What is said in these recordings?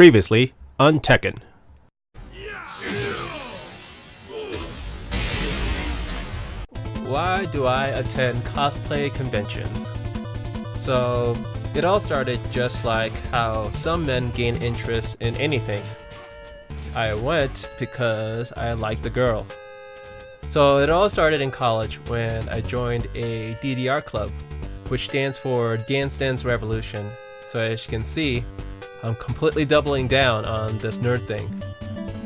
Previously on Tekken. Why do I attend cosplay conventions? So, it all started just like how some men gain interest in anything. I went because I liked the girl. So it all started in college when I joined a DDR club, which stands for Dance Dance Revolution. So as you can see, I'm completely doubling down on this nerd thing.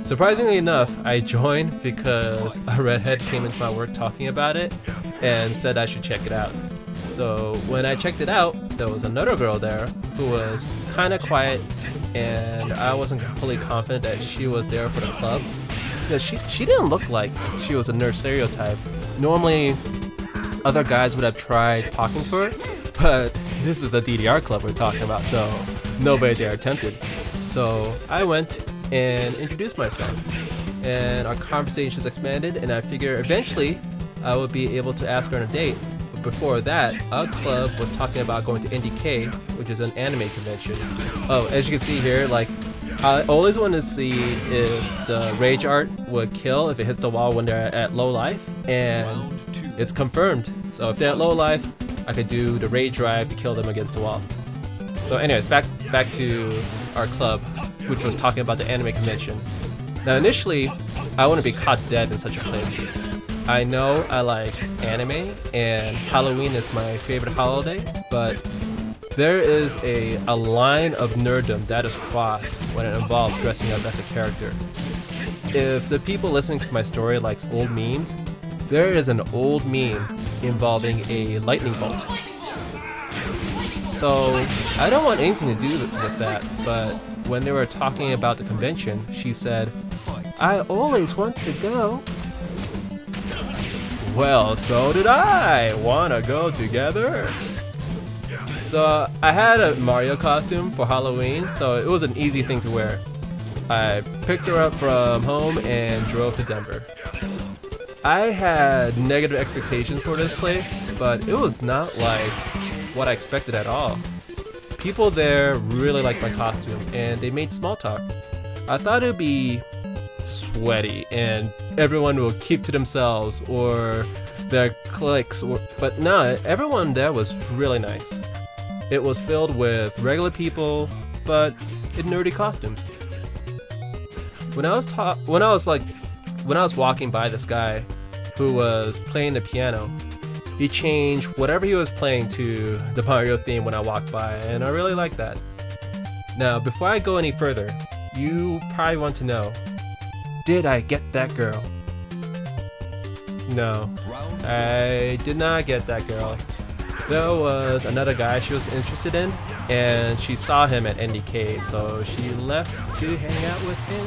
Surprisingly enough, I joined because a redhead came into my work talking about it and said I should check it out. So when I checked it out, there was another girl there who was kinda quiet, and I wasn't completely confident that she was there for the club. Because she didn't look like she was a nerd stereotype. Normally, other guys would have tried talking to her, but this is the DDR club we're talking about, so nobody there attempted. So I went and introduced myself, and our conversations expanded, and I figured eventually I would be able to ask her on a date. But before that, our club was talking about going to NDK, which is an anime convention. Oh, as you can see here, like, I always want to see if the rage art would kill if it hits the wall when they're at low life, and it's confirmed. So if they're at low life, I could do the rage drive to kill them against the wall. So anyways, back to our club, which was talking about the anime convention. Now initially, I wouldn't be caught dead in such a place. I know I like anime, and Halloween is my favorite holiday, but there is a line of nerddom that is crossed when it involves dressing up as a character. If the people listening to my story likes old memes, there is an old meme involving a lightning bolt. So I don't want anything to do with that, but when they were talking about the convention, she said, "I always wanted to go." Well, so did I. Wanna go together? So I had a Mario costume for Halloween, so it was an easy thing to wear. I picked her up from home and drove to Denver. I had negative expectations for this place, but it was not like what I expected at all. People there really liked my costume, and they made small talk. I thought it would be sweaty and everyone will keep to themselves or their cliques, but no, everyone there was really nice. It was filled with regular people, but in nerdy costumes. When I was walking by this guy who was playing the piano, he changed whatever he was playing to the Mario theme when I walked by, and I really liked that. Now, before I go any further, you probably want to know, did I get that girl? No, I did not get that girl. There was another guy she was interested in, and she saw him at NDK, so she left to hang out with him.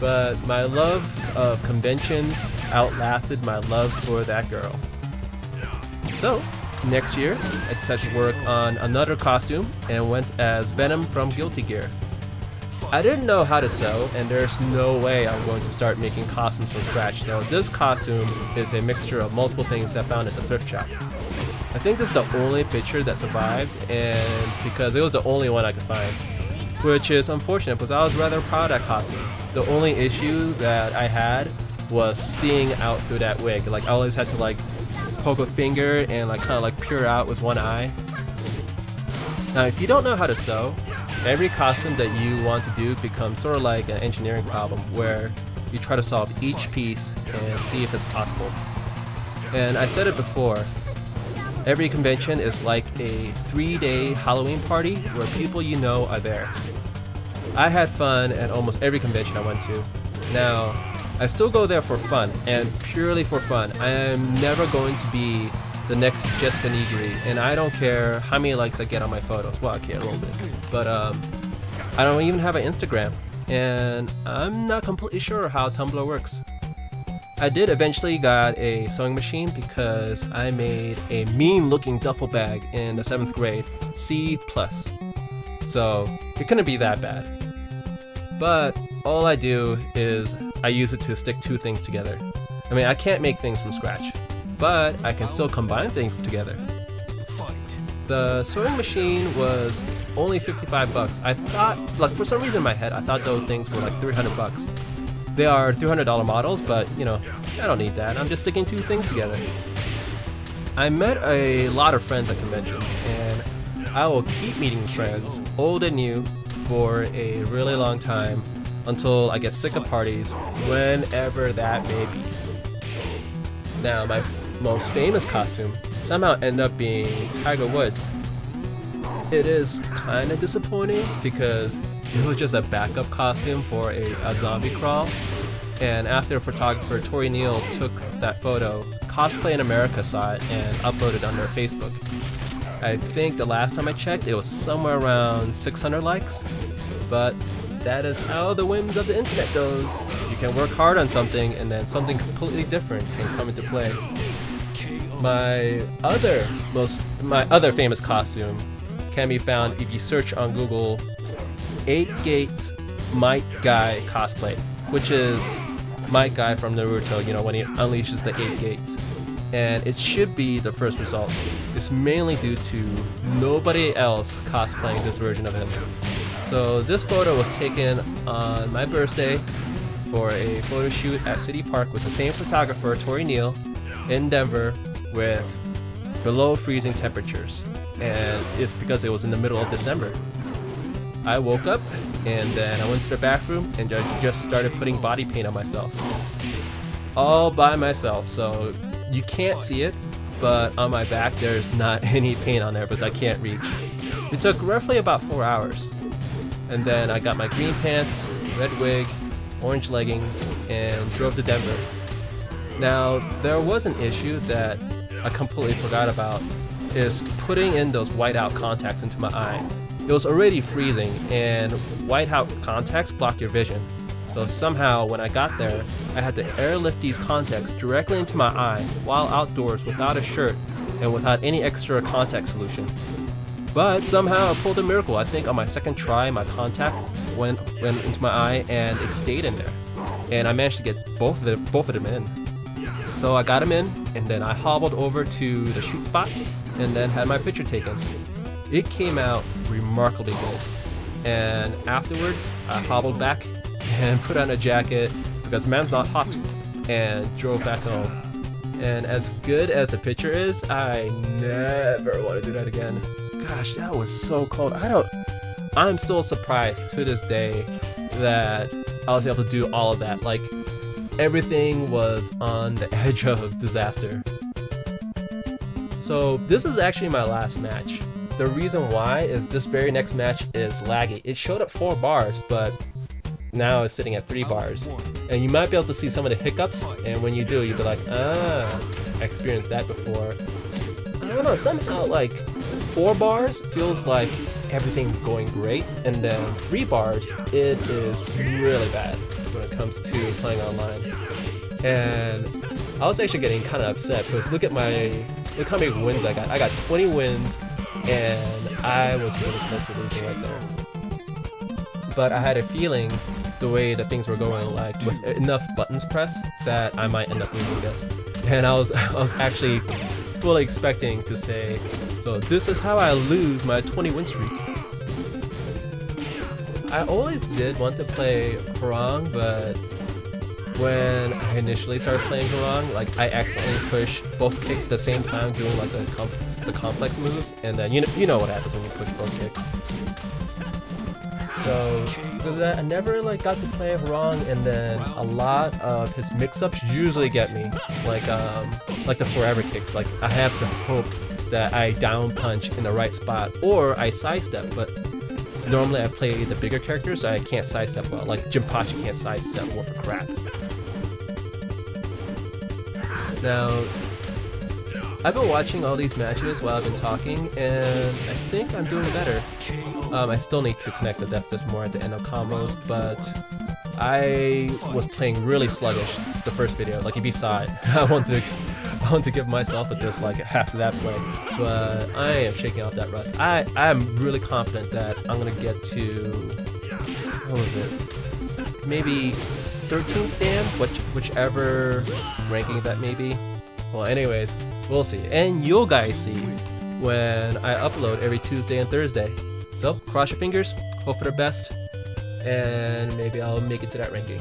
But my love of conventions outlasted my love for that girl. So, next year, I decided to work on another costume and went as Venom from Guilty Gear. I didn't know how to sew, and there's no way I'm going to start making costumes from scratch, so this costume is a mixture of multiple things I found at the thrift shop. I think this is the only picture that survived, and because it was the only one I could find, which is unfortunate because I was rather proud of that costume. The only issue that I had was seeing out through that wig. Like, I always had to like poke a finger and like kind of like peer out with one eye. Now, if you don't know how to sew, every costume that you want to do becomes sort of like an engineering problem where you try to solve each piece and see if it's possible. And I said it before, every convention is like a 3-day Halloween party where people you know are there. I had fun at almost every convention I went to. Now, I still go there for fun, and purely for fun. I am never going to be the next Jessica Negri, and I don't care how many likes I get on my photos. Well, I care a little bit, but I don't even have an Instagram, and I'm not completely sure how Tumblr works. I did eventually got a sewing machine because I made a mean-looking duffel bag in the 7th grade, C+. So it couldn't be that bad. But all I do is I use it to stick two things together. I mean, I can't make things from scratch, but I can still combine things together. The sewing machine was only 55 bucks. I thought, like, for some reason in my head, I thought those things were like 300 bucks. They are $300 models, but you know, I don't need that. I'm just sticking two things together. I met a lot of friends at conventions, and I will keep meeting friends, old and new, for a really long time until I get sick of parties, whenever that may be. Now, my most famous costume somehow ended up being Tiger Woods. It is kind of disappointing because it was just a backup costume for a zombie crawl, and after photographer Tori Neal took that photo, Cosplay in America saw it and uploaded on their Facebook. I think the last time I checked it was somewhere around 600 likes, but that is how the whims of the internet goes. You can work hard on something and then something completely different can come into play. My other famous costume can be found if you search on Google 8 Gates Might Guy cosplay, which is Might Guy from Naruto, you know, when he unleashes the 8 gates. And it should be the first result. It's mainly due to nobody else cosplaying this version of him. So this photo was taken on my birthday for a photo shoot at City Park with the same photographer, Tori Neal, in Denver with below freezing temperatures. And it's because it was in the middle of December. I woke up and then I went to the bathroom and just started putting body paint on myself. All by myself, so you can't see it, but on my back there's not any paint on there because I can't reach. It took roughly about 4 hours. And then I got my green pants, red wig, orange leggings, and drove to Denver. Now, there was an issue that I completely forgot about, is putting in those whiteout contacts into my eye. It was already freezing, and whiteout contacts block your vision. So somehow, when I got there, I had to airlift these contacts directly into my eye while outdoors without a shirt and without any extra contact solution. But somehow I pulled a miracle. I think on my second try, my contact went into my eye and it stayed in there. And I managed to get both of them in. So I got them in, and then I hobbled over to the shoot spot and then had my picture taken. It came out remarkably good. And afterwards, I hobbled back and put on a jacket because man's not hot, and drove back home. And as good as the picture is, I never want to do that again. Gosh, that was so cold. I'm still surprised to this day that I was able to do all of that. Like, everything was on the edge of disaster. So this is actually my last match. The reason why is this very next match is laggy. It showed up 4 bars, but now it's sitting at 3 bars. And you might be able to see some of the hiccups, and when you do, you'll be like, I experienced that before. I don't know, somehow like 4 bars feels like everything's going great, and then 3 bars, it is really bad when it comes to playing online. And I was actually getting kind of upset because look how many wins I got. I got 20 wins, and I was really close to losing right there. But I had a feeling the way that things were going, like with enough buttons pressed, that I might end up losing this. And I was actually fully expecting to say, so this is how I lose my 20 win streak. I always did want to play Harang, but when I initially started playing Harang, like I accidentally pushed both kicks at the same time, doing like the complex moves, and then you know what happens when you push both kicks. So because I never like got to play Harang, and then a lot of his mix-ups usually get me, like the forever kicks. Like I have to hope that I down punch in the right spot or I sidestep, but normally I play the bigger characters, so I can't sidestep well. Like Jinpachi can't sidestep worth of crap. Now, I've been watching all these matches while I've been talking, and I think I'm doing better. I still need to connect the Deathless more at the end of combos, but I was playing really sluggish the first video. Like if you saw it, I want to give myself a dislike after that play, but I am shaking off that rust. I'm really confident that I'm gonna get to, what was it? Maybe 13th Dan, whichever ranking that may be. Well, anyways, we'll see, and you'll guys see when I upload every Tuesday and Thursday. So cross your fingers, hope for the best, and maybe I'll make it to that ranking.